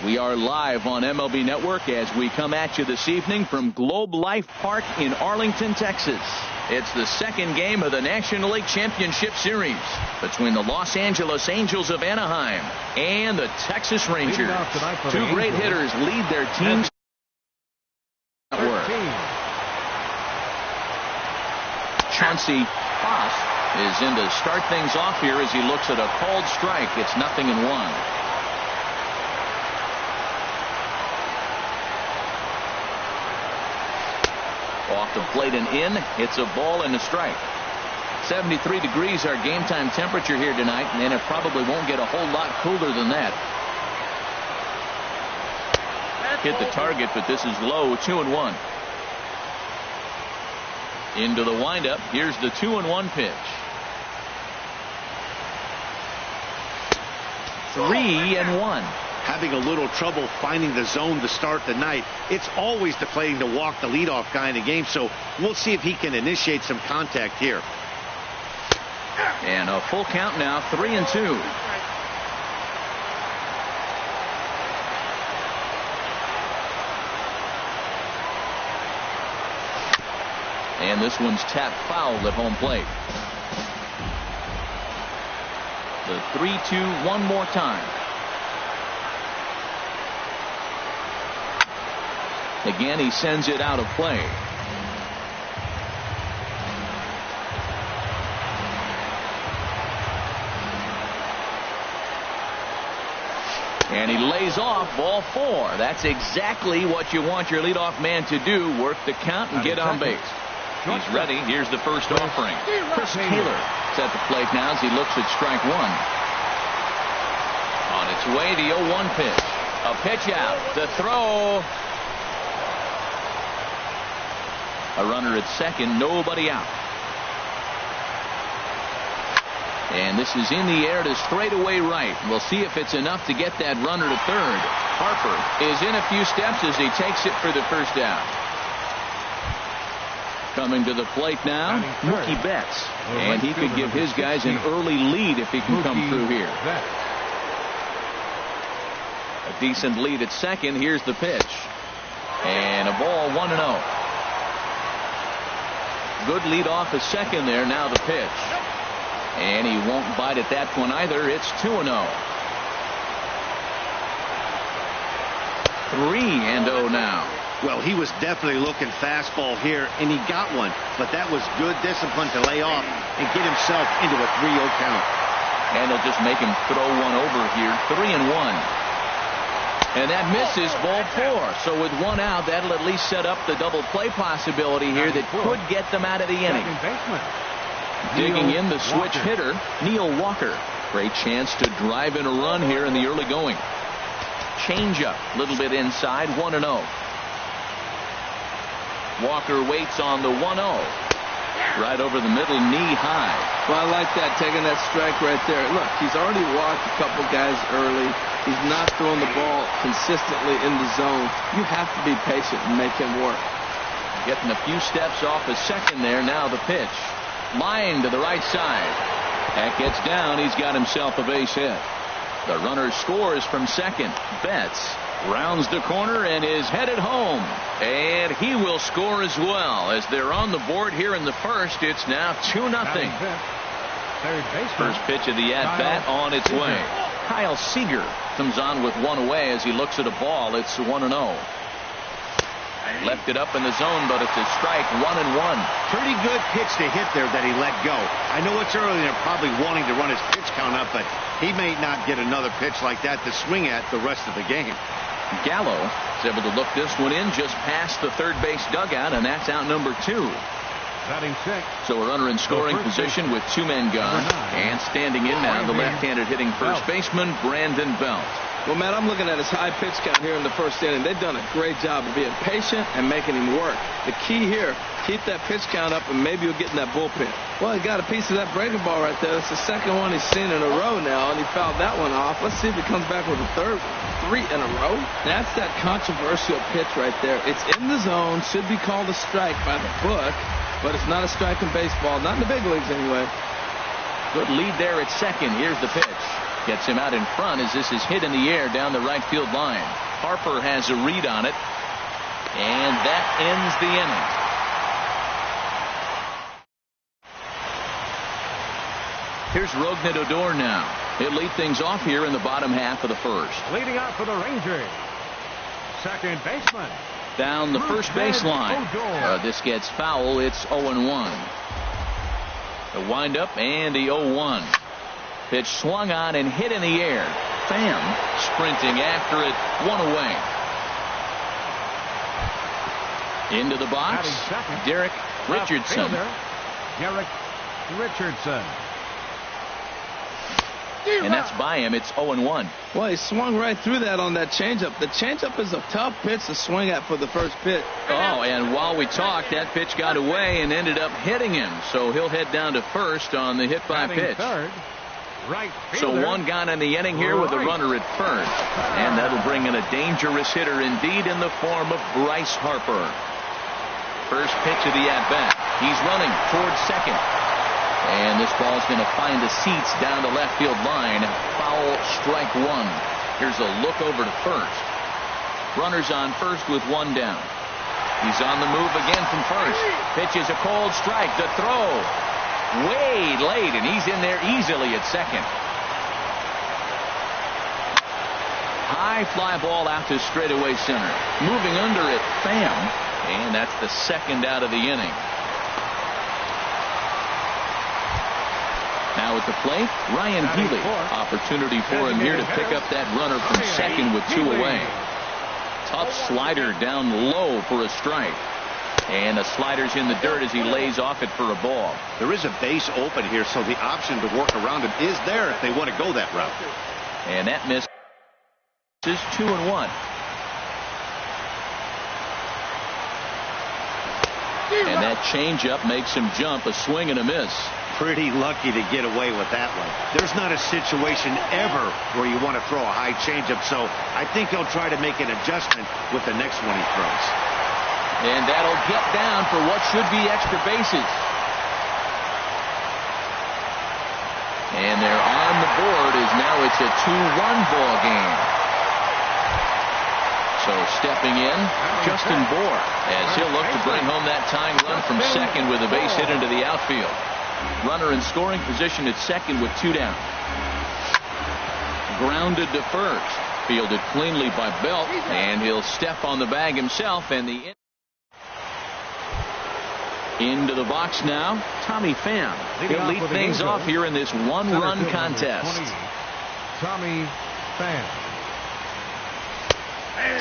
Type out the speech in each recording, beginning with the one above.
We are live on MLB Network as we come at you this evening from Globe Life Park in Arlington, Texas. It's the second game of the National League Championship Series between the Los Angeles Angels of Anaheim and the Texas Rangers. Two great hitters lead their teams. Chauncey Foss is in to start things off here as he looks at a called strike. It's 0-1. Off the plate and in. It's a ball and a strike. 73 degrees our game time temperature here tonight, and it probably won't get a whole lot cooler than that. Hit the target, but this is low. 2-1. Into the windup. Here's the 2-1 pitch. 3-1. Having a little trouble finding the zone to start the night. It's always deflating to walk the leadoff guy in the game, so we'll see if he can initiate some contact here. And a full count now, 3-2. And this one's tapped foul at home plate. The 3-2 one more time. Again, he sends it out of play. And he lays off ball 4. That's exactly what you want your leadoff man to do. Work the count and get on base. He's ready. Here's the first offering. Chris Taylor is at the plate now as he looks at strike 1. On its way, the 0-1 pitch. A pitch out. The throw. A runner at second, nobody out. And this is in the air to straightaway right. We'll see if it's enough to get that runner to third. Harper is in a few steps as he takes it for the first out. Coming to the plate now, Mookie Betts. And he could give his guys an early lead if he can come through here. A decent lead at second. Here's the pitch. And a ball, 1-0. Good lead off a second there. Now the pitch. And he won't bite at that one either. It's 2-0. 3-0 now. Well, he was definitely looking fastball here, and he got one. But that was good discipline to lay off and get himself into a 3-0 count. And he'll just make him throw one over here. 3-1. And that misses, ball 4. So with one out, that'll at least set up the double play possibility here that could get them out of the inning. Digging in the switch hitter, Neil Walker. Great chance to drive in a run here in the early going. Changeup, a little bit inside, 1-0. Walker waits on the 1-0. Right over the middle, knee high. Well, I like that, taking that strike right there. Look, he's already walked a couple guys early. He's not throwing the ball consistently in the zone. You have to be patient and make him work. Getting a few steps off a second there. Now the pitch. Line to the right side. That gets down. He's got himself a base hit. The runner scores from second. Betts rounds the corner and is headed home. And he will score as well as they're on the board here in the first. It's now 2-0. First pitch of the at-bat on its way. Kyle Seager comes on with one away as he looks at a ball. It's 1-0. Left it up in the zone, but it's a strike. 1-1. Pretty good pitch to hit there that he let go. I know it's early and they're probably wanting to run his pitch count up, but he may not get another pitch like that to swing at the rest of the game. Gallo is able to look this one in just past the third base dugout, and that's out number 2. So a runner in scoring position with 2 men gone. And standing in now, the left-handed hitting first baseman, Brandon Belt. Well, Matt, I'm looking at his high pitch count here in the first inning. They've done a great job of being patient and making him work. The key here, keep that pitch count up, and maybe you'll get in that bullpen. Well, he got a piece of that breaking ball right there. It's the second one he's seen in a row now, and he fouled that one off. Let's see if he comes back with a third one. 3 in a row. That's that controversial pitch right there. It's in the zone, should be called a strike by the book, but it's not a strike in baseball, not in the big leagues anyway. Good lead there at second. Here's the pitch. Gets him out in front as this is hit in the air down the right field line. Harper has a read on it. And that ends the inning. Here's Rougned Odor now. He'll lead things off here in the bottom half of the first. Leading out for the Rangers, second baseman. Down the first baseline. This gets foul. It's 0-1. The windup and the 0-1. Pitch swung on and hit in the air. Pham sprinting after it, one away. Into the box, Derek Richardson. Derek Richardson. And that's by him. It's 0-1. Well, he swung right through that on that changeup. The changeup is a tough pitch to swing at for the first pitch. Oh, and while we talked, that pitch got away and ended up hitting him. So he'll head down to first on the hit by pitch. Third, right so one gone in the inning here with a runner at first. And that'll bring in a dangerous hitter indeed in the form of Bryce Harper. First pitch of the at-bat. He's running towards second. And this ball's going to find the seats down the left field line. Foul, strike one. Here's a look over to first. Runners on first with one down. He's on the move again from first. Pitches a cold strike. The throw way late, and he's in there easily at second. High fly ball out to straightaway center. Moving under it, Pham. And that's the second out of the inning. Now at the plate, Ryan Healy. Opportunity for him here to pick up that runner from second with two away. Tough slider down low for a strike. And the slider's in the dirt as he lays off it for a ball. There is a base open here, so the option to work around it is there if they want to go that route. And that miss is 2-1. And that changeup makes him jump, a swing and a miss. Pretty lucky to get away with that one. There's not a situation ever where you want to throw a high changeup, so I think he'll try to make an adjustment with the next one he throws. And that'll get down for what should be extra bases. And they're on the board as now it's a 2-1 ball game. So stepping in, Justin Bour, as he'll look to bring home that tying run from second with a base hit into the outfield. Runner in scoring position at second with two down. Grounded to first. Fielded cleanly by Belt, and he'll step on the bag himself. And the into the box now, Tommy Pham. He'll lead things off here in this one-run contest. Tommy Pham.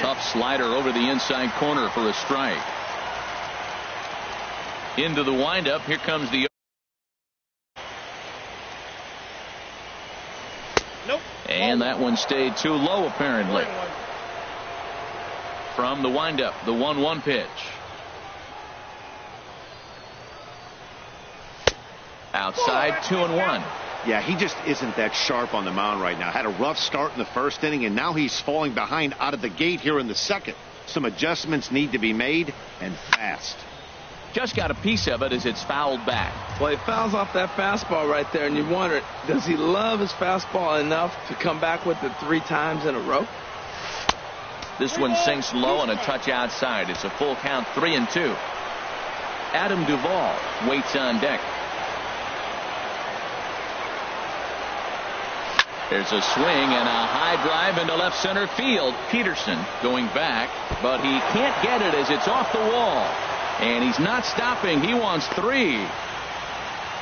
Tough slider over the inside corner for a strike. Into the windup. Here comes the. Nope. And that one stayed too low apparently. From the windup, the 1-1 pitch. Outside, 2-1. Yeah, he just isn't that sharp on the mound right now. Had a rough start in the first inning, and now he's falling behind out of the gate here in the second. Some adjustments need to be made, and fast. Just got a piece of it as it's fouled back. Well, he fouls off that fastball right there, and you wonder, does he love his fastball enough to come back with it 3 times in a row? This one sinks low and a touch outside. It's a full count, 3-2. Adam Duvall waits on deck. There's a swing and a high drive into left center field. Peterson going back, but he can't get it as it's off the wall. And he's not stopping. He wants 3.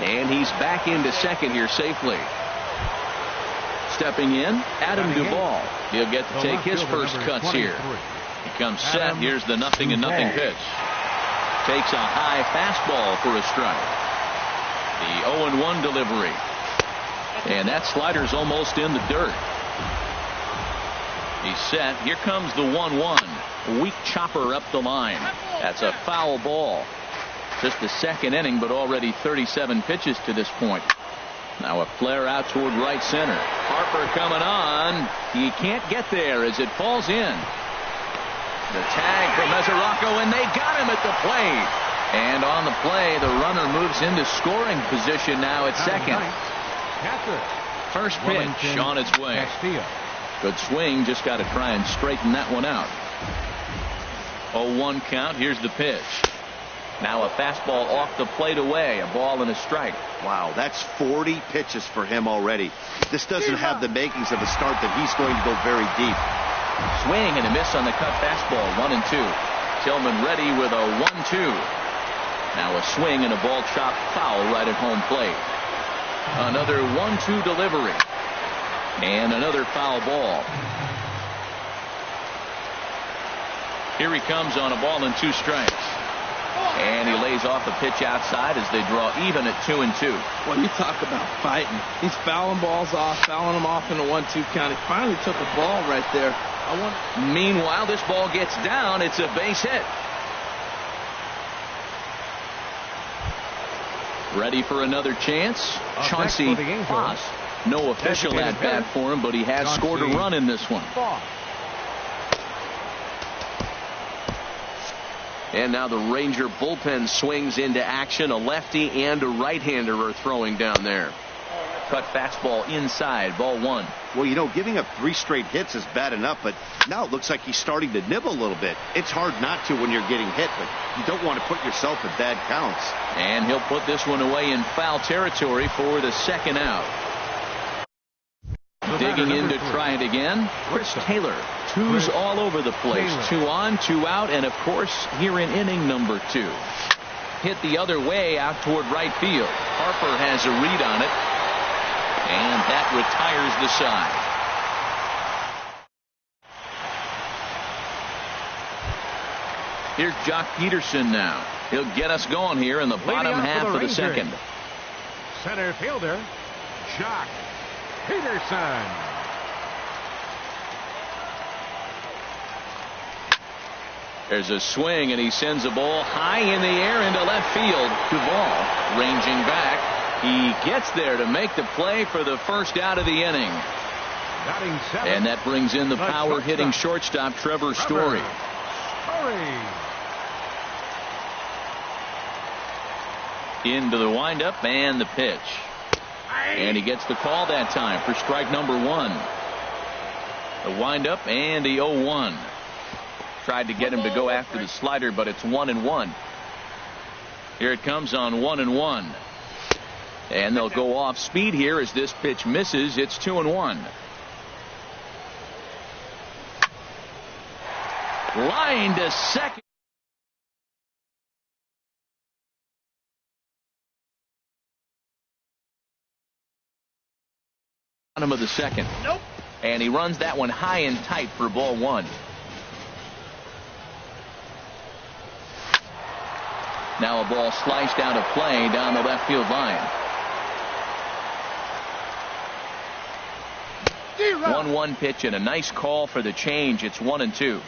And he's back into second here safely. Stepping in, Adam Duvall. He'll get to take his first cuts here. He comes set. Here's the 0-0 pitch. Takes a high fastball for a strike. The 0-1 delivery. And that slider's almost in the dirt. He's set. Here comes the 1-1. Weak chopper up the line. That's a foul ball. Just the second inning, but already 37 pitches to this point. Now a flare out toward right center. Harper coming on. He can't get there as it falls in. The tag for Mesoraco, and they got him at the plate. And on the play, the runner moves into scoring position now at second. First pitch on its way. Castillo. Good swing. Just got to try and straighten that one out. 0-1 count. Here's the pitch. Now a fastball off the plate away. A ball and a strike. Wow, that's 40 pitches for him already. This doesn't have the makings of a start that he's going to go very deep. Swing and a miss on the cut fastball. 1-2. Tillman ready with a 1-2. Now a swing and a ball chopped foul right at home plate. Another 1-2 delivery. And another foul ball. Here he comes on a ball and 2 strikes. And he lays off a pitch outside as they draw even at 2-2. Well, you talk about fighting. He's fouling balls off, fouling them off in the 1-2 count. He finally took a ball right there. Meanwhile, this ball gets down. It's a base hit. Ready for another chance. Chauncey Foss. No official at bat for him, but he has scored a run in this one. And now the Ranger bullpen swings into action. A lefty and a right-hander are throwing down there. Cut fastball inside. Ball 1. Well, you know, giving up 3 straight hits is bad enough, but now it looks like he's starting to nibble a little bit. It's hard not to when you're getting hit, but you don't want to put yourself in bad counts. And he'll put this one away in foul territory for the second out. Digging in to try it again. Chris Taylor. 2s all over the place. 2 on, 2 out, and of course here in inning number 2. Hit the other way out toward right field. Harper has a read on it, and that retires the side. Here's Jock Peterson now. He'll get us going here in the bottom half of the second. Center fielder, Jock Peterson. There's a swing, and he sends a ball high in the air into left field. Duvall ranging back. He gets there to make the play for the first out of the inning. And that brings in the power-hitting shortstop, Trevor Story. Into the windup and the pitch. And he gets the call that time for strike number 1. The windup and the 0-1. Tried to get him to go after the slider, but it's 1-1. Here it comes on 1-1. And they'll go off speed here as this pitch misses. It's 2-1. Line to second. Bottom of the second. Nope. And he runs that one high and tight for ball 1. Now a ball sliced out of play down the left field line. 1-1 pitch and a nice call for the change. It's 1-2.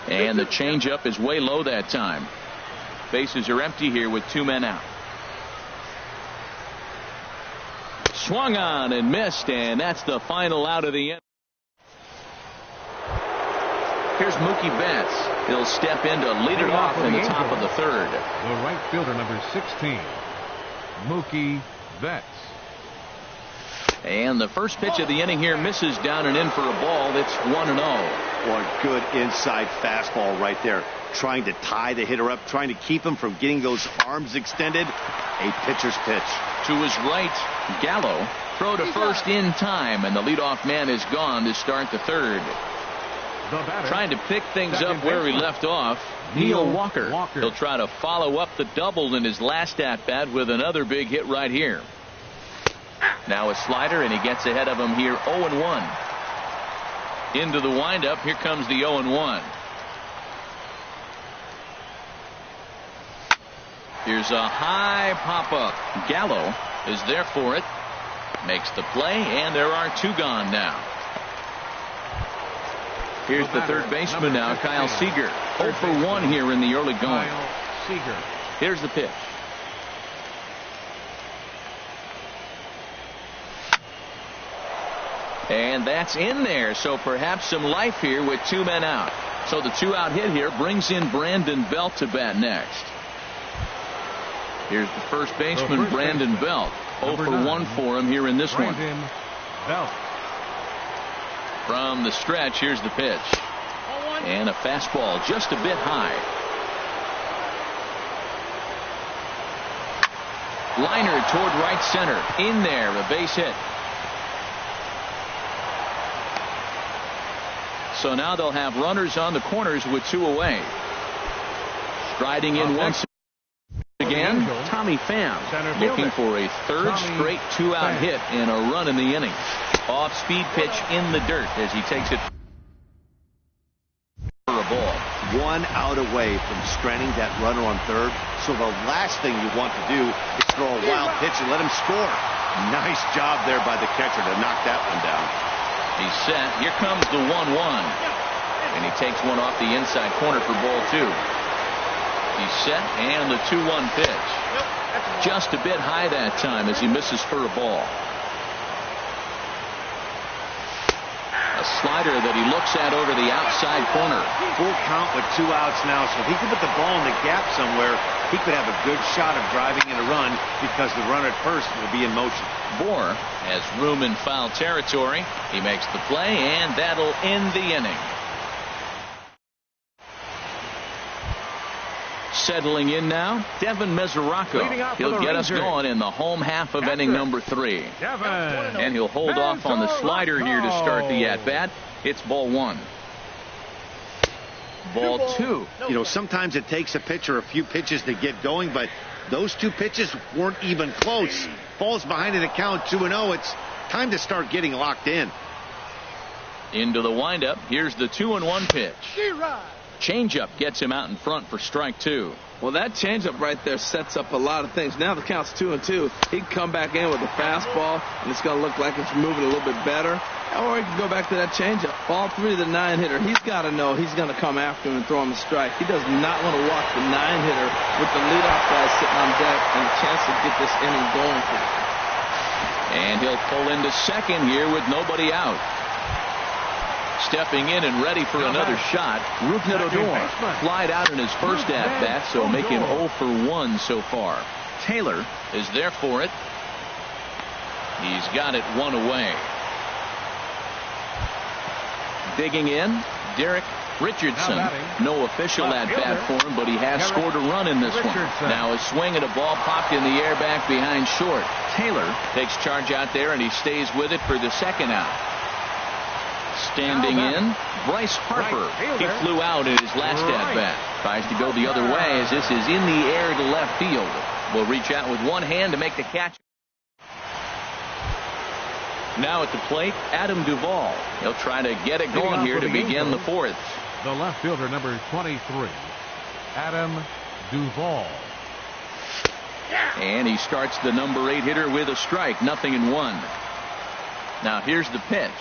And the changeup is way low that time. Bases are empty here with 2 men out. Swung on and missed, and that's the final out of the inning. Here's Mookie Betts. He'll step in to lead it off in the top of the third. The right fielder, number 16, Mookie Betts. And the first pitch of the inning here misses down and in for a ball. It's 1-0. Well, a good inside fastball right there. Trying to tie the hitter up, trying to keep him from getting those arms extended. A pitcher's pitch. To his right, Gallo. Throw to first in time, and the leadoff man is gone to start the third. Trying to pick things up where he left off, Neil Walker. He'll try to follow up the double in his last at-bat with another big hit right here. Now a slider, and he gets ahead of him here. 0-1. Into the windup. Here comes the 0-1. Here's a high pop-up. Gallo is there for it. Makes the play, and there are 2 gone now. Here's the third baseman now, Kyle Seager. 0 for 1 here in the early going. Here's the pitch. And that's in there, so perhaps some life here with 2 men out. So the 2-out hit here brings in Brandon Belt to bat next. Here's the first baseman, Brandon Belt. 0 for 1 for him here in this one. Belt. From the stretch, here's the pitch. And a fastball just a bit high. Liner toward right center. In there, a base hit. So now they'll have runners on the corners with 2 away. Striding in once again, Tommy Pham, looking for a third straight 2-out hit and a run in the inning. Off-speed pitch in the dirt as he takes it for a ball. 1 out away from stranding that runner on third. So the last thing you want to do is throw a wild pitch and let him score. Nice job there by the catcher to knock that one down. He's set. Here comes the 1-1. And he takes one off the inside corner for ball 2. He's set, and the 2-1 pitch. Just a bit high that time as he misses for a ball. A slider that he looks at over the outside corner. Full count with 2 outs now, so if he can put the ball in the gap somewhere, he could have a good shot of driving in a run because the runner at first will be in motion. Bohr has room in foul territory. He makes the play, and that'll end the inning. Settling in now, Devin Mesoraco. He'll get us going in the home half of inning number 3. And he'll hold off on the slider here to start the at-bat. It's ball 1. Ball 2. You know, sometimes it takes a pitcher a few pitches to get going, but those 2 pitches weren't even close. Falls behind in the count 2-0. It's time to start getting locked in. Into the windup. Here's the 2-1 pitch. Changeup gets him out in front for strike 2. Well, that changeup right there sets up a lot of things. Now the count's 2-2. He can come back in with a fastball, and it's going to look like it's moving a little bit better. Or he can go back to that changeup. Ball 3 to the 9-hitter. He's got to know he's going to come after him and throw him a strike. He does not want to walk the 9-hitter with the leadoff guy sitting on deck and a chance to get this inning going for him. And he'll pull into second here with nobody out. Stepping in and ready for another shot, Rougned Odor flied out in his first at-bat, so make him 0 for 1 so far. Taylor is there for it. He's got it 1 away. Digging in, Derek Richardson. No official at-bat for him, but he has scored a run in this one. Now a swing and a ball popped in the air back behind short. Taylor takes charge out there, and he stays with it for the second out. Standing in, Bryce Harper. He flew out in his last at-bat. Tries to go the other way as this is in the air to left field. Will reach out with one hand to make the catch. Now at the plate, Adam Duvall. He'll try to get it going here to begin the 4th. The left fielder, number 23, Adam Duvall. And he starts the number 8 hitter with a strike. 0-1. Now here's the pitch.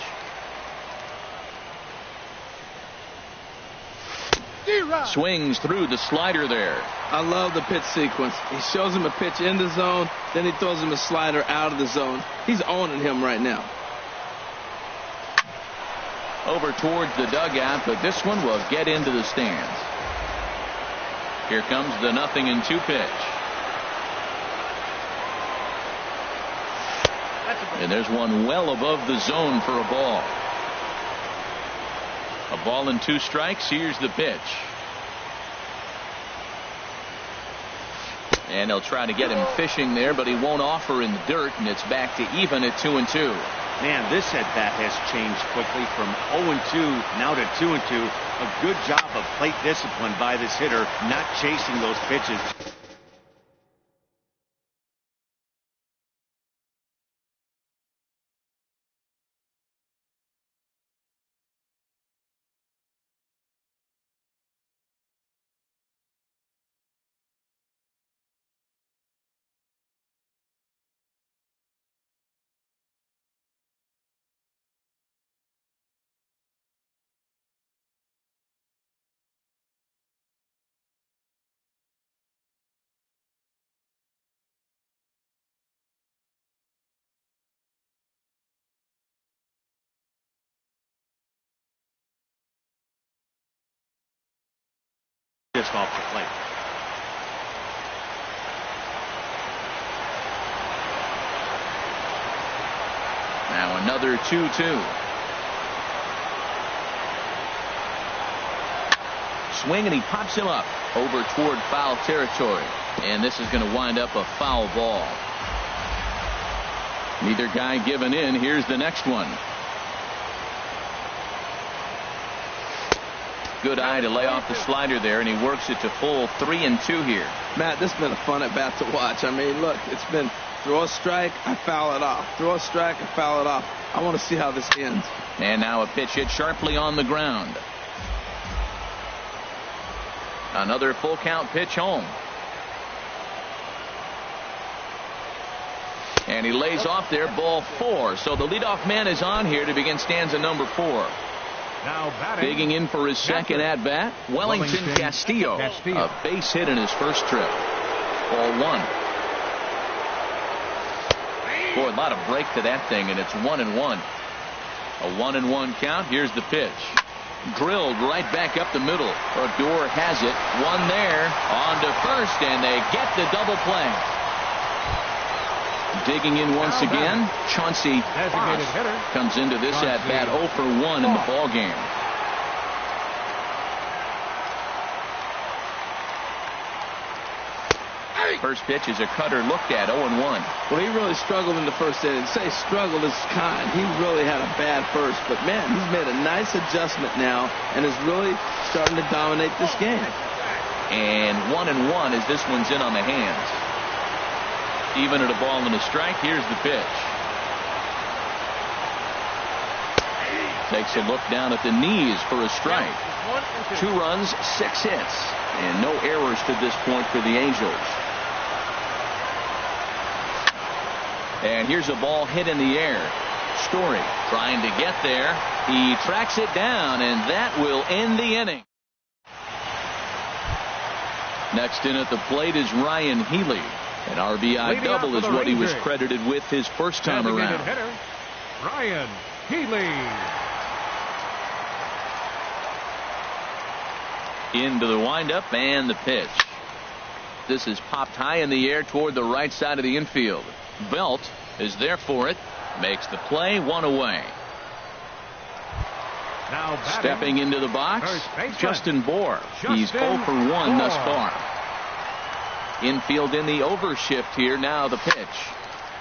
Swings through the slider there. I love the pitch sequence. He shows him a pitch in the zone, then he throws him a slider out of the zone. He's owning him right now. Over towards the dugout, but this one will get into the stands. Here comes the 0-2 pitch. And there's one well above the zone for a ball. A ball and 2 strikes. Here's the pitch. And they'll try to get him fishing there, but he won't offer in the dirt, and it's back to even at 2-2. Man, this at-bat has changed quickly from 0-2 now to 2-2. A good job of plate discipline by this hitter, not chasing those pitches. Just off the plate. Now another 2-2. Swing, and he pops him up over toward foul territory. And this is going to wind up a foul ball. Neither guy giving in. Here's the next one. Good eye to lay off the slider there, and he works it to full 3-2 here. Matt, this has been a fun at bat to watch. I mean, look, it's been throw a strike, I foul it off. Throw a strike, I foul it off. I want to see how this ends. And now a pitch hit sharply on the ground. Another full count pitch home. And he lays off there, ball 4. So the leadoff man is on here to begin stanza number 4. Now batting. Digging in for his second at bat, Wellington Castillo. A base hit in his first trip. Ball 1. Boy, a lot of break to that thing, and it's 1-1. A 1-1 count. Here's the pitch. Drilled right back up the middle. Odor has it. One there. On to first, and they get the double play. Digging in once again, Chauncey Foss comes into this at bat 0 for 1 in the ball game. First pitch is a cutter looked at, 0-1. Well, he really struggled in the first inning. Say struggled is kind. He really had a bad first, but man, he's made a nice adjustment now and is really starting to dominate this game. And 1-1 as this one's in on the hands. Even at a ball and a strike. Here's the pitch. Takes a look down at the knees for a strike. 2 runs, 6 hits, and no errors to this point for the Angels. And here's a ball hit in the air. Story trying to get there. He tracks it down, and that will end the inning. Next in at the plate is Ryan Healy. An RBI double is what he was credited with his first time around. Hitter, Ryan Healy. Into the windup and the pitch. This is popped high in the air toward the right side of the infield. Belt is there for it. Makes the play, 1 away. Now stepping into the box, Justin Bour. He's 0 for 1 thus far. Infield in the overshift here. Now the pitch.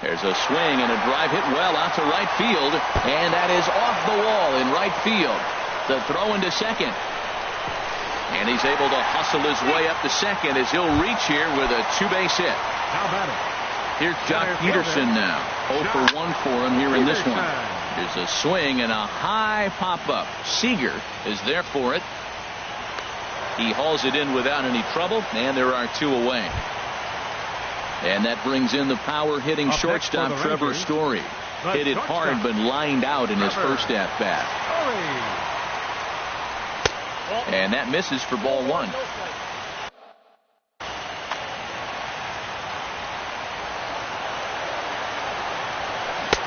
There's a swing and a drive hit well out to right field, and that is off the wall in right field. The throw into second. And he's able to hustle his way up to second as he'll reach here with a 2-base hit. Now batting. Here's Jock Peterson now. 0 for 1 for him here in this one. There's a swing and a high pop-up. Seager is there for it. He hauls it in without any trouble, and there are 2 away. And that brings in the power-hitting shortstop Trevor Story. Hit it hard, but lined out in his first at-bat. And that misses for ball 1.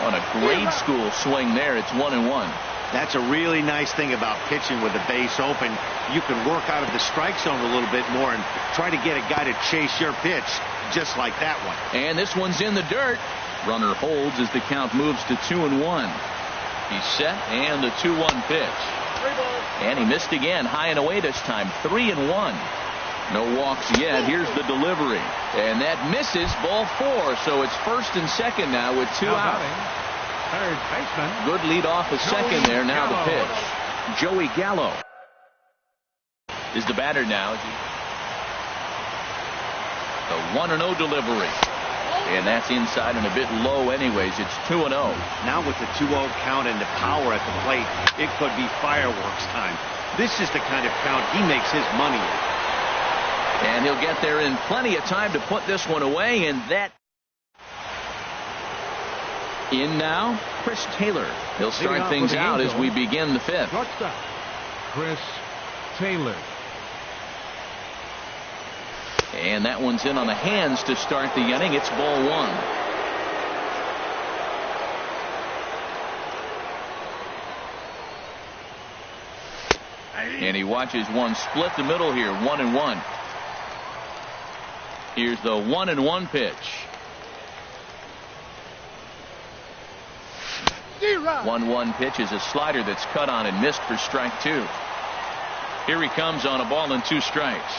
On a grade school swing there, it's 1-1. That's a really nice thing about pitching with the base open. You can work out of the strike zone a little bit more and try to get a guy to chase your pitch, just like that one. And this one's in the dirt. Runner holds as the count moves to 2-1. He's set, and the 2-1 pitch. And he missed again, high and away this time, 3-1. No walks yet. Here's the delivery. And that misses, ball 4. So it's first and second now with 2 out. Third baseman. Good lead off a second there. Now the pitch. Joey Gallo is the batter now. The 1-0 delivery. And that's inside and a bit low anyways. It's 2-0. Now with the 2-0 count and the power at the plate, it could be fireworks time. This is the kind of count he makes his money in. And he'll get there in plenty of time to put this one away, and that in now, Chris Taylor. He'll start things out as we begin the 5th. Shortstop, Chris Taylor. And that one's in on the hands to start the inning. It's ball 1. And he watches one split the middle here, 1-1. Here's the 1-1 pitch. 1-1 pitch is a slider that's cut on and missed for strike 2. Here he comes on a ball and 2 strikes.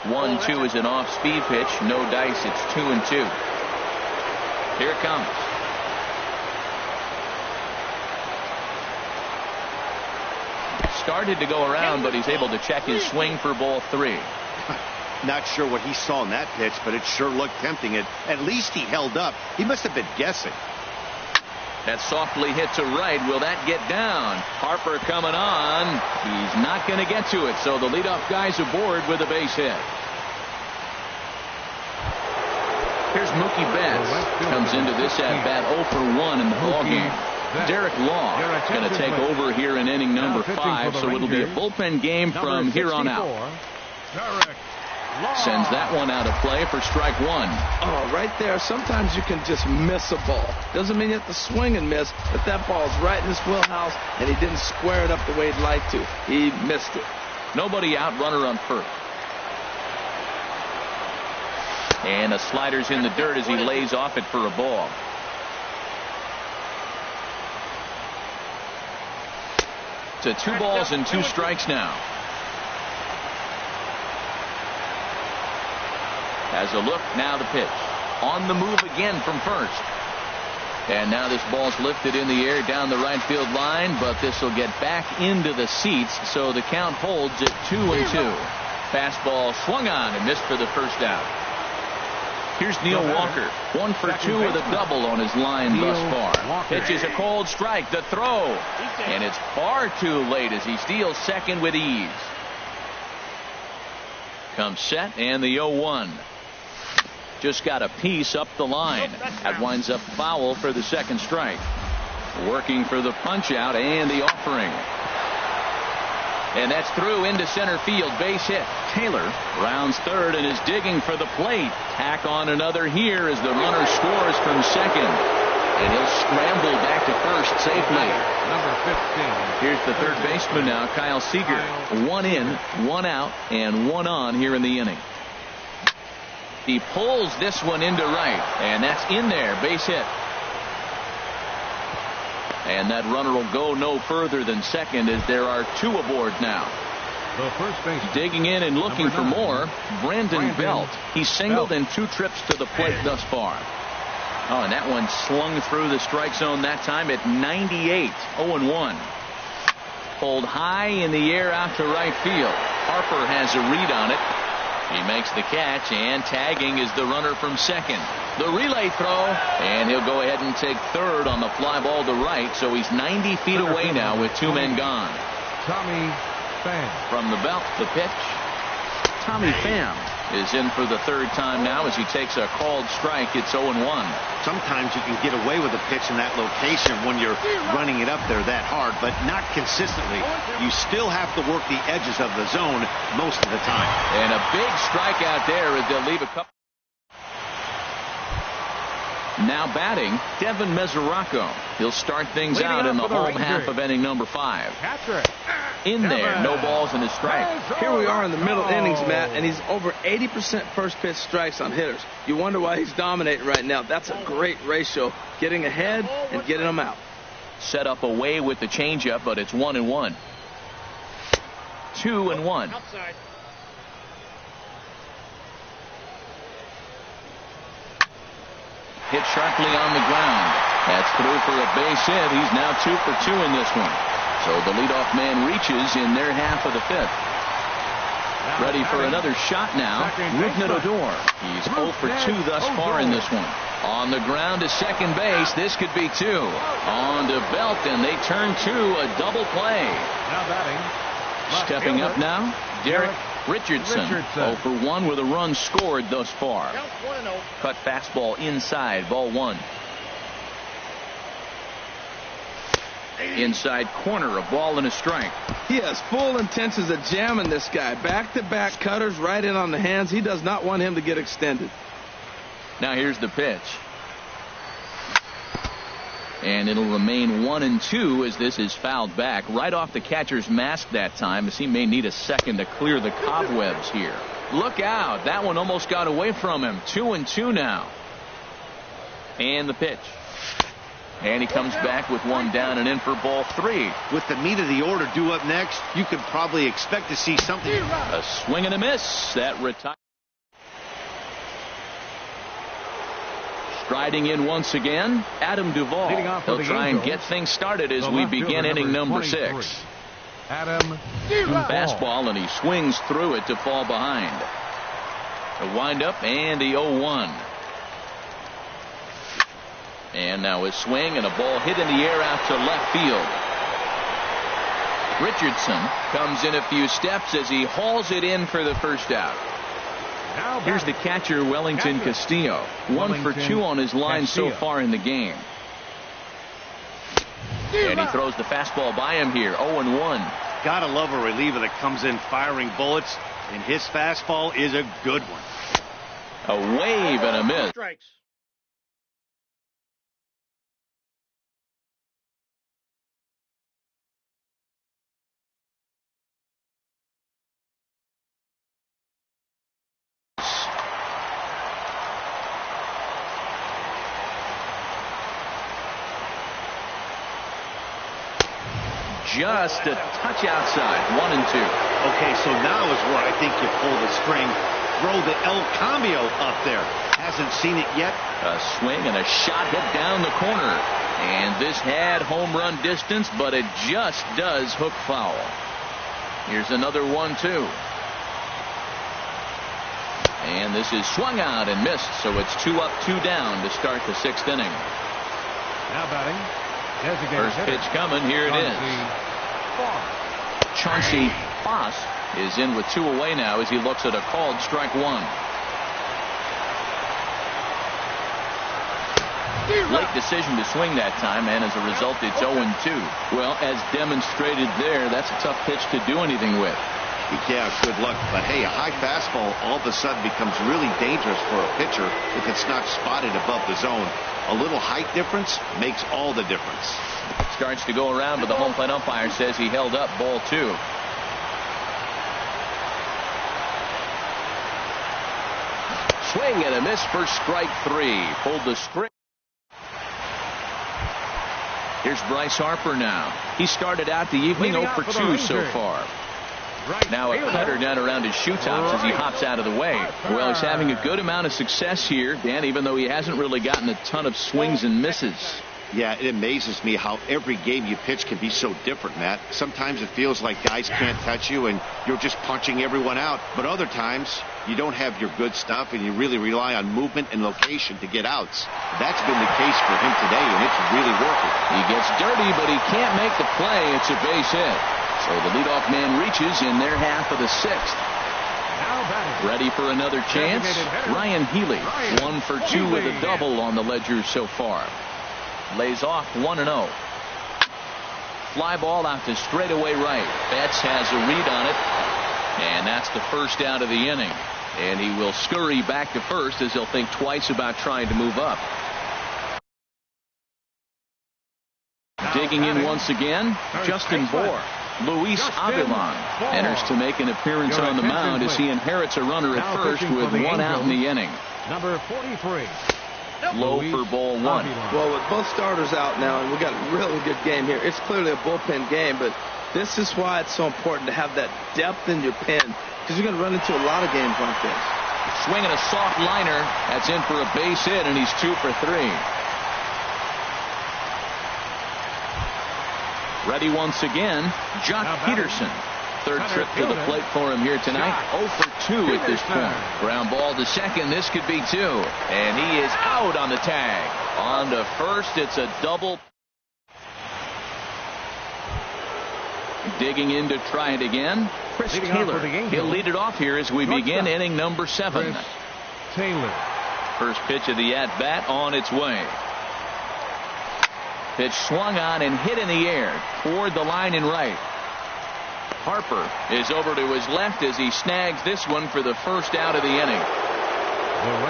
1-2 is an off-speed pitch. No dice. It's 2-2. Here it comes. Started to go around, but he's able to check his swing for ball 3. Not sure what he saw in that pitch, but it sure looked tempting. At least he held up. He must have been guessing. That softly hit to right. Will that get down? Harper coming on. He's not going to get to it, so the leadoff guy's aboard with a base hit. Here's Mookie Betts. Comes into this at-bat 0 for 1 in the ballgame. Derek Law going to take over here in inning number 5, so it'll be a bullpen game from here on out. Sends that one out of play for strike 1. Oh, right there. Sometimes you can just miss a ball. Doesn't mean you have to swing and miss, but that ball's right in his wheelhouse, and he didn't square it up the way he'd like to. He missed it. Nobody out, runner on first. And a slider's in the dirt as he lays off it for a ball. To 2 balls and 2 strikes now. Has a look, now the pitch. On the move again from first. And now this ball's lifted in the air down the right field line, but this will get back into the seats, so the count holds at 2-2. Fastball swung on and missed for the first out. Here's Neil Walker, 1 for 2 with a double on his line thus far. Pitches a cold strike, the throw, and it's far too late as he steals second with ease. Comes set and the 0-1. Just got a piece up the line. That winds up foul for the second strike. Working for the punch out and the offering. And that's through into center field. Base hit. Taylor rounds third and is digging for the plate. Tack on another here as the runner scores from second. And he'll scramble back to first safely. Number 15. Here's the third baseman now, Kyle Seager. 1 in, 1 out, and 1 on here in the inning. He pulls this one into right, and that's in there. Base hit. And that runner will go no further than second as there are 2 aboard now. The first baseman. Digging in and looking for more, Brandon Belt. He's singled in 2 trips to the plate thus far. Oh, and that one slung through the strike zone that time at 98. 0-1. Pulled high in the air out to right field. Harper has a read on it. He makes the catch, and tagging is the runner from second. The relay throw, and he'll go ahead and take third on the fly ball to right, so he's 90 feet away now with 2 men gone. Tommy Pham. From the belt, the pitch. Tommy Pham is in for the 3rd time now as he takes a called strike. It's 0-1. Sometimes you can get away with a pitch in that location when you're running it up there that hard, but not consistently. You still have to work the edges of the zone most of the time. And a big strikeout there as they'll leave a couple. Now batting, Devin Mesoraco. He'll start things out in the home half of inning number 5. In there, no balls and a strike. Here we are in the middle innings, Matt, and he's over 80% first pitch strikes on hitters. You wonder why he's dominating right now. That's a great ratio, getting ahead and getting them out. Set up away with the changeup, but it's 1-1. 2-1. Hit sharply on the ground. That's through for a base hit. He's now 2 for 2 in this one. So the leadoff man reaches in their half of the 5th. Ready for another shot now. Rougned Odor. He's 0 for 2 thus far in this one. On the ground to second base. This could be 2. On to Belt, and they turn to a double play. Now batting. Stepping up now, Derek Richardson. 0 for 1 with a run scored thus far. Cut fastball inside, ball 1. Inside corner, a ball and a strike. He has full intentions of jamming this guy. Back-to-back cutters right in on the hands. He does not want him to get extended. Now here's the pitch. And it'll remain 1-2 as this is fouled back right off the catcher's mask that time, as he may need a second to clear the cobwebs here. Look out. That one almost got away from him. 2-2 now. And the pitch. And he comes back with one down and in for ball 3. With the meat of the order due up next, you could probably expect to see something. A swing and a miss. That retires. Striding in once again, Adam Duvall. He'll try and get things started as we begin inning number 6. Adam Fastball, and he swings through it to fall behind. A windup and the 0-1. And now a swing and a ball hit in the air out to left field. Richardson comes in a few steps as he hauls it in for the first out. Here's the catcher, Wellington Castillo. 1 for 2 on his line so far in the game. And he throws the fastball by him here. 0-1. Gotta love a reliever that comes in firing bullets, and his fastball is a good one. A wave and a miss. Strikes. Just a touch outside. 1-2. Okay, so now is where I think you pull the string. Throw the El Cambio up there. Hasn't seen it yet. A swing and a shot hit down the corner. And this had home run distance, but it just does hook foul. Here's another 1-2. And this is swung out and missed, so it's 2 up, 2 down to start the 6th inning. Now batting. First pitch coming. Here it is. Chauncey Foss is in with 2 away now as he looks at a called strike 1. Late decision to swing that time, and as a result it's 0-2. Well, as demonstrated there, that's a tough pitch to do anything with. Yeah, good luck. But hey, a high fastball all of a sudden becomes really dangerous for a pitcher if it's not spotted above the zone. A little height difference makes all the difference. Starts to go around, but the home plate umpire says he held up ball 2. Swing and a miss for strike 3. Pulled the string. Here's Bryce Harper now. He started out the evening 0 for 2 so far. Now a cutter down around his shoe tops as he hops out of the way. Well, he's having a good amount of success here, Dan, even though he hasn't really gotten a ton of swings and misses. Yeah, it amazes me how every game you pitch can be so different, Matt. Sometimes it feels like guys can't touch you and you're just punching everyone out. But other times you don't have your good stuff and you really rely on movement and location to get outs. That's been the case for him today, and it's really working. He gets dirty, but he can't make the play. It's a base hit. So the leadoff man reaches in their half of the 6th. Ready for another chance? Ryan Healy, 1 for 2 with a double on the ledger so far. Lays off 1-0. Fly ball out to straightaway right. Betts has a read on it. And that's the first out of the inning. And he will scurry back to first as he'll think twice about trying to move up. Digging in once again, Justin Bour. Luis Avilan enters to make an appearance on the mound as he inherits a runner at first with 1 out in the inning. Number 43. Low for ball 1. Well, with both starters out now, and we got a really good game here. It's clearly a bullpen game, but this is why it's so important to have that depth in your pen, because you're going to run into a lot of games like this. Swinging a soft liner. That's in for a base hit, and he's 2 for 3. Ready once again, Jock Peterson. Third trip to the plate for him here tonight. 0 for 2 at this point. Ground ball to second. This could be 2. And he is out on the tag. On to first. It's a double. Digging in to try it again. Chris Taylor. He'll lead it off here as we begin inning number 7. Chris Taylor. First pitch of the at-bat on its way. Pitch swung on and hit in the air toward the line and right. Harper is over to his left as he snags this one for the first out of the inning.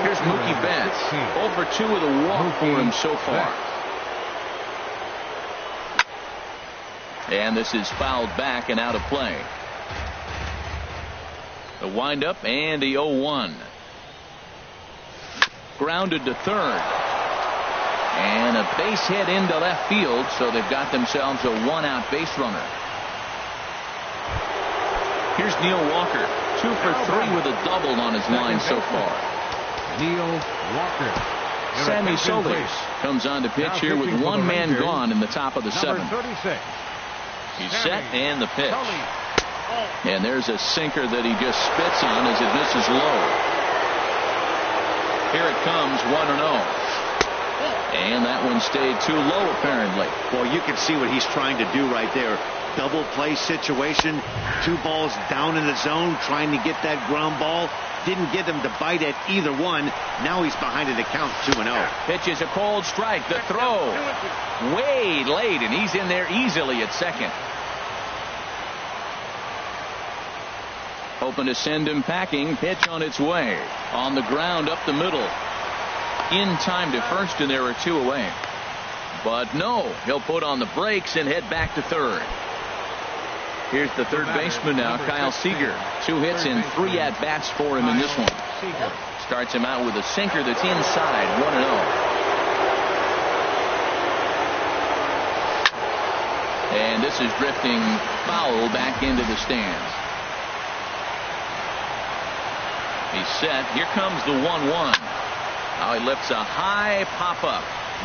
Here's Mookie Betts. 0 for 2 with a walk for him so far. And this is fouled back and out of play. The windup and the 0-1. Grounded to third. And a base hit into left field, so they've got themselves a one-out base runner. Here's Neil Walker, 2 for 3 with a double on his line so far. Neil Walker. Sammy Solis comes on to pitch here with one man gone in the top of the 7th. 36. He's set and the pitch. And there's a sinker that he just spits on as it misses low. Here it comes, 1-0. And that one stayed too low, apparently. Well, you can see what he's trying to do right there. Double play situation. 2 balls down in the zone, trying to get that ground ball. Didn't get him to bite at either one. Now he's behind in the count, 2-0. Pitch is a cold strike. The throw way late, and he's in there easily at second. Hoping to send him packing. Pitch on its way. On the ground up the middle. In time to first, and there are 2 away. But no, he'll put on the brakes and head back to third. Here's the third baseman now, Kyle Seager. 2 hits and 3 at-bats for him in this one. Starts him out with a sinker that's inside, 1-0. And this is drifting foul back into the stands. He's set. Here comes the 1-1. Now he lifts a high pop-up,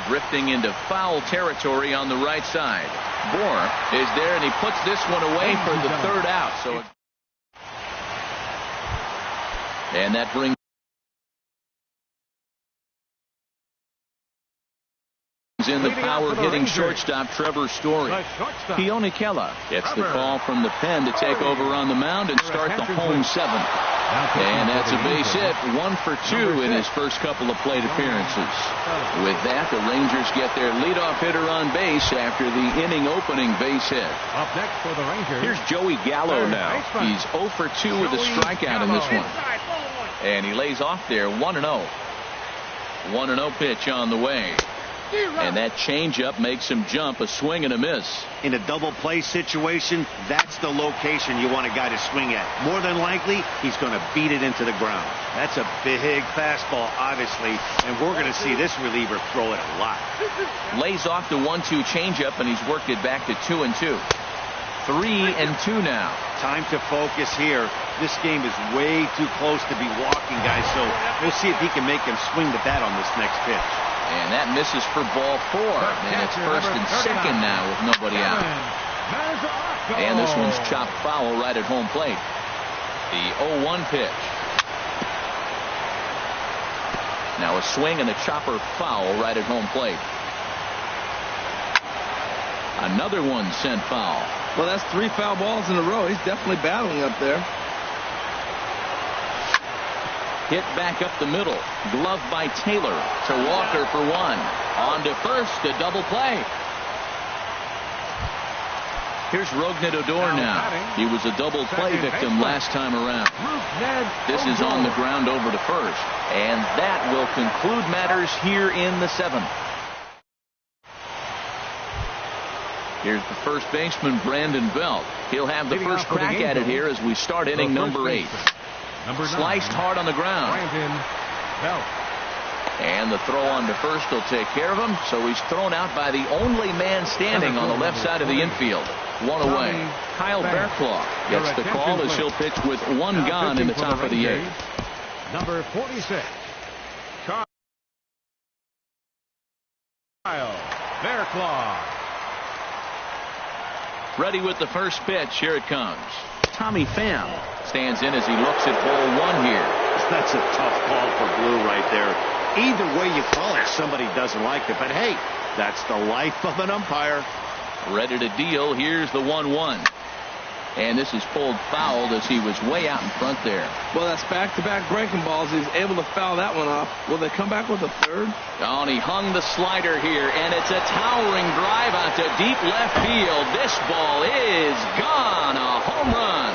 drifting into foul territory on the right side. Bohr is there, and he puts this one away for the 3rd out. And that brings in the power-hitting shortstop Trevor Story. Keone Kela gets the call from the pen to take over on the mound and start the home 7th. And that's a base hit, 1 for 2 in his first couple of plate appearances. With that, the Rangers get their leadoff hitter on base after the inning-opening base hit. Up next for the Rangers. Here's Joey Gallo now. He's 0 for 2 with a strikeout in this one. And he lays off there, 1-0. 1-0 pitch on the way. And that changeup makes him jump, a swing and a miss. In a double play situation, that's the location you want a guy to swing at. More than likely, he's going to beat it into the ground. That's a big fastball, obviously, and we're going to see this reliever throw it a lot. Lays off the 1-2 changeup, and he's worked it back to 2-2. 3-2 now. Time to focus here. This game is way too close to be walking, guys, so we'll see if he can make him swing the bat on this next pitch. And that misses for ball 4. And it's 1st and 2nd now with nobody out. And this one's chopped foul right at home plate. The 0-1 pitch. Now a swing and a chopper foul right at home plate. Another one sent foul. Well, that's 3 foul balls in a row. He's definitely battling up there. Hit back up the middle. Glove by Taylor to Walker for 1. On to first, a double play. Here's Rougned Odor now. He was a double play victim last time around. This is on the ground over to first. And that will conclude matters here in the 7th. Here's the first baseman, Brandon Belt. He'll have the first crack at it here as we start inning number 8. Sliced hard on the ground. And the throw on to first will take care of him. So he's thrown out by the only man standing on the left side of the infield. 1 away. Kyle Bearclaw gets the call as he'll pitch with 1 gone in the top of the 8th. Number 46. Kyle Bearclaw. Ready with the first pitch. Here it comes. Tommy Pham stands in as he looks at ball 1 here. That's a tough call for Blue right there. Either way you call it, somebody doesn't like it. But hey, that's the life of an umpire. Ready to deal. Here's the 1-1. And this is pulled fouled as he was way out in front there. Well, that's back-to-back breaking balls. He's able to foul that one off. Will they come back with a third? Oh, and he hung the slider here, and it's a towering drive out to deep left field. This ball is gone. A home run.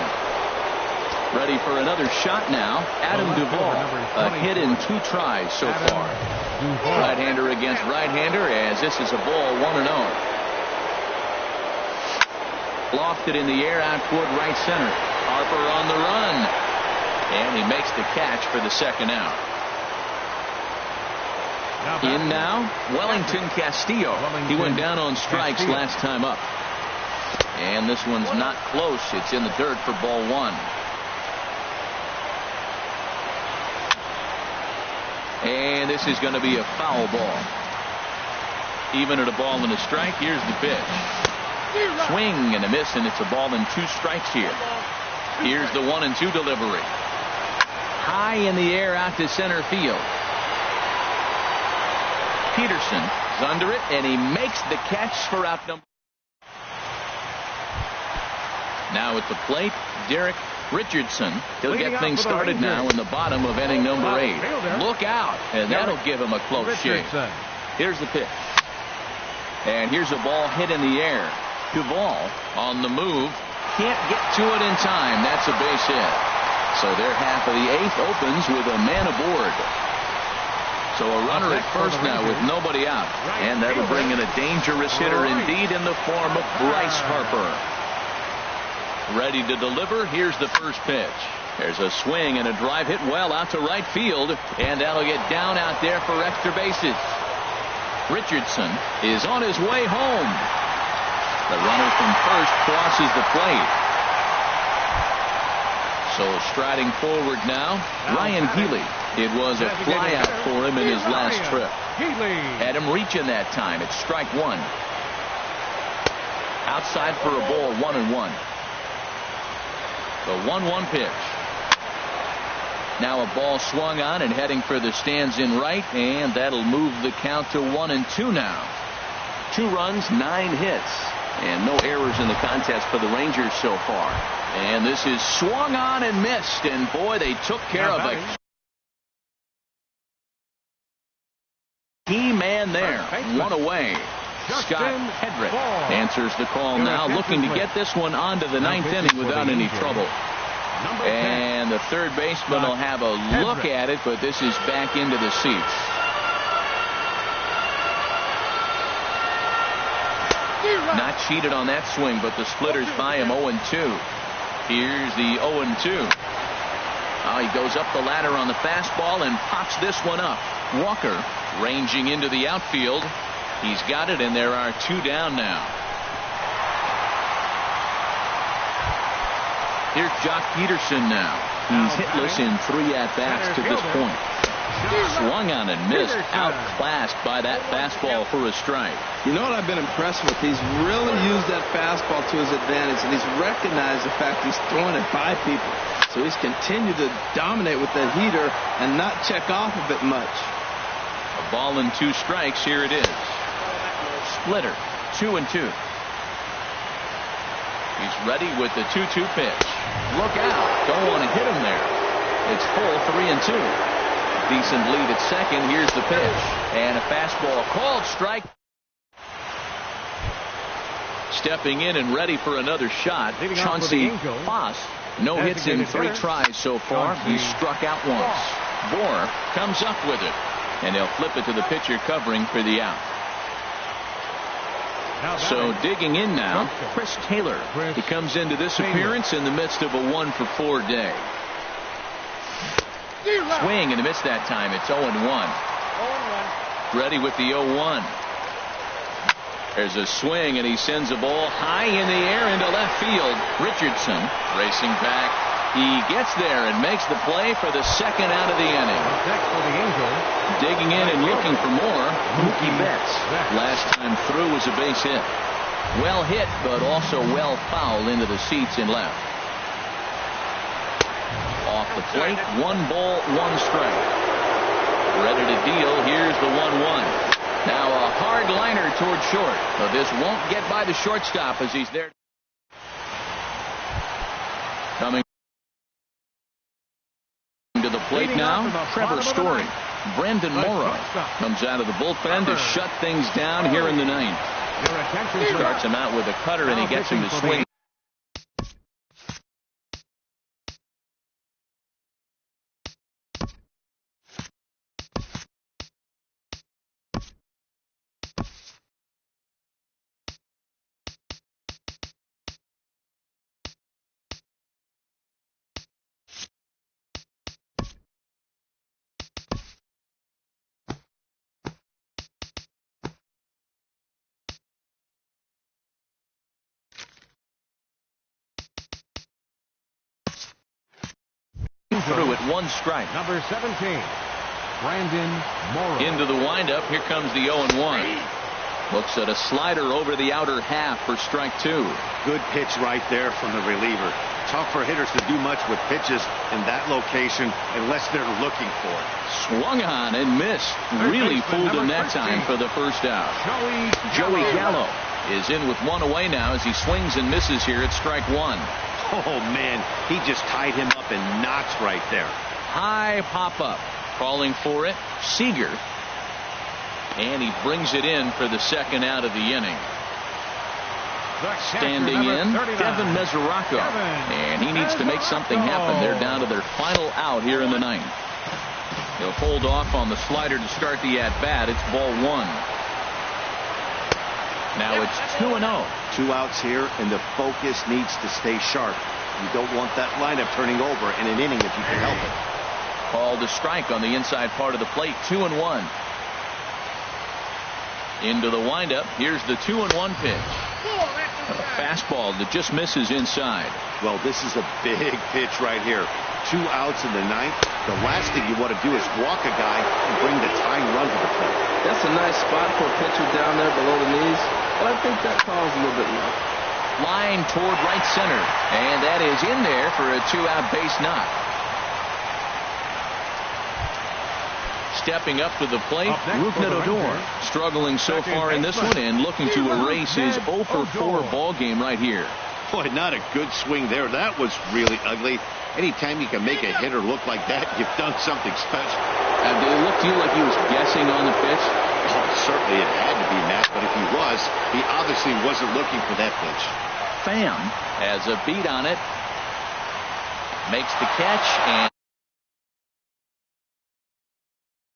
Ready for another shot now. Adam Duvall. A hit in 2 tries so far. Right-hander against right-hander as this is a ball 1-0. Lofted in the air out toward right center. Harper on the run. And he makes the catch for the 2nd out. In now, Wellington Castillo. He went down on strikes last time up. And this one's not close. It's in the dirt for ball one. And this is going to be a foul ball. Even at a ball and a strike, here's the pitch. Swing and a miss, and it's a ball and 2 strikes here. Here's the 1-2 delivery. High in the air out to center field. Peterson is under it, and he makes the catch for out number. Now at the plate, Derek Richardson. He'll get things started now in the bottom of inning number 8. Look out, and that'll give him a close shave. Here's the pitch. And here's a ball hit in the air. Duvall on the move. Can't get to it in time. That's a base hit. So their half of the 8th opens with a man aboard. So a runner at first now with nobody out. And that'll bring in a dangerous hitter indeed in the form of Bryce Harper. Ready to deliver. Here's the first pitch. There's a swing and a drive hit well out to right field. And that'll get down out there for extra bases. Richardson is on his way home. The runner from first crosses the plate. So striding forward now, Ryan Healy. It was a flyout for him in his last trip. Had him reaching that time. It's strike 1. Outside for a ball, 1-1. The 1-1 pitch. Now a ball swung on and heading for the stands in right, and that'll move the count to 1-2 now. 2 runs, 9 hits, and no errors in the contest for the Rangers so far. And this is swung on and missed, and boy, they took care of a key man there. 1 away. Scott Hedrick answers the call now, looking to get this one onto the 9th inning without any trouble. And the third baseman will have a look at it, but this is back into the seats. Not cheated on that swing, but the splitters by him 0-2. Here's the 0-2. He goes up the ladder on the fastball and pops this one up. Walker ranging into the outfield. He's got it, and there are 2 down now. Here's Jock Peterson now. He's hitless in 3 at-bats to this point. Swung on and missed, outclassed by that fastball for a strike. You know what I've been impressed with? He's really used that fastball to his advantage, and he's recognized the fact he's throwing it by people. So he's continued to dominate with that heater and not check off of it much. A ball and 2 strikes. Here it is. Splitter, 2-2. He's ready with the 2-2 pitch. Look out. Don't want to hit him there. It's full, 3-2. Decent lead at second. Here's the pitch. And a fastball called strike. Stepping in and ready for another shot, Chauncey Foss. No hits in 3 tries so far. He struck out once. Bohr comes up with it. And they'll flip it to the pitcher covering for the out. So digging in now, Chris Taylor. He comes into this appearance in the midst of a 1-for-4 day. Swing and a miss that time. It's 0-1. Ready with the 0-1. There's a swing, and he sends a ball high in the air into left field. Richardson racing back. He gets there and makes the play for the 2nd out of the inning. Digging in and looking for more, Mookie Betts. Last time through was a base hit. Well hit, but also well fouled into the seats in left. Off the plate, 1 ball, 1 strike. Ready to deal. Here's the 1-1. Now a hard liner toward short. But this won't get by the shortstop as he's there. Coming to the plate now, Trevor Story. Brendan Morrow comes out of the bullpen to shut things down here in the 9th. Starts him out with a cutter, and he gets him to swing. through at 1 strike. Number 17, Brandon Morrow. Into the windup. Here comes the 0-1. Looks at a slider over the outer half for strike 2. Good pitch right there from the reliever. Tough for hitters to do much with pitches in that location unless they're looking for it. Swung on and missed. Really fooled him that time for the first out. Joey Gallo is in with 1 away now as he swings and misses here at strike 1. Oh, man, he just tied him up in knots right there. High pop-up. Calling for it, Seager. And he brings it in for the second out of the inning. Standing in, Kevin Mesoraco. And he needs to make something happen. They're down to their final out here in the 9th. He'll hold off on the slider to start the at-bat. It's ball 1. Now it's 2-0. 2 outs here, and the focus needs to stay sharp. You don't want that lineup turning over in an inning if you can help it. Called a strike on the inside part of the plate. 2-1. Into the windup. Here's the 2-1 pitch. A fastball that just misses inside. Well, this is a big pitch right here. 2 outs in the 9th. The last thing you want to do is walk a guy and bring the tying run to the plate. That's a nice spot for a pitcher down there below the knees, but I think that calls a little bit low. Line toward right center, and that is in there for a 2-out base knock. Stepping up to the plate, Rougned Odor, struggling so far in this one and looking to erase his 0-for-4 ball game right here. Boy, not a good swing there. That was really ugly. Anytime you can make a hitter look like that, you've done something special. Did it look to you like he was guessing on the pitch? Oh, certainly it had to be, Matt, but if he was, he obviously wasn't looking for that pitch. Pham has a beat on it, makes the catch, and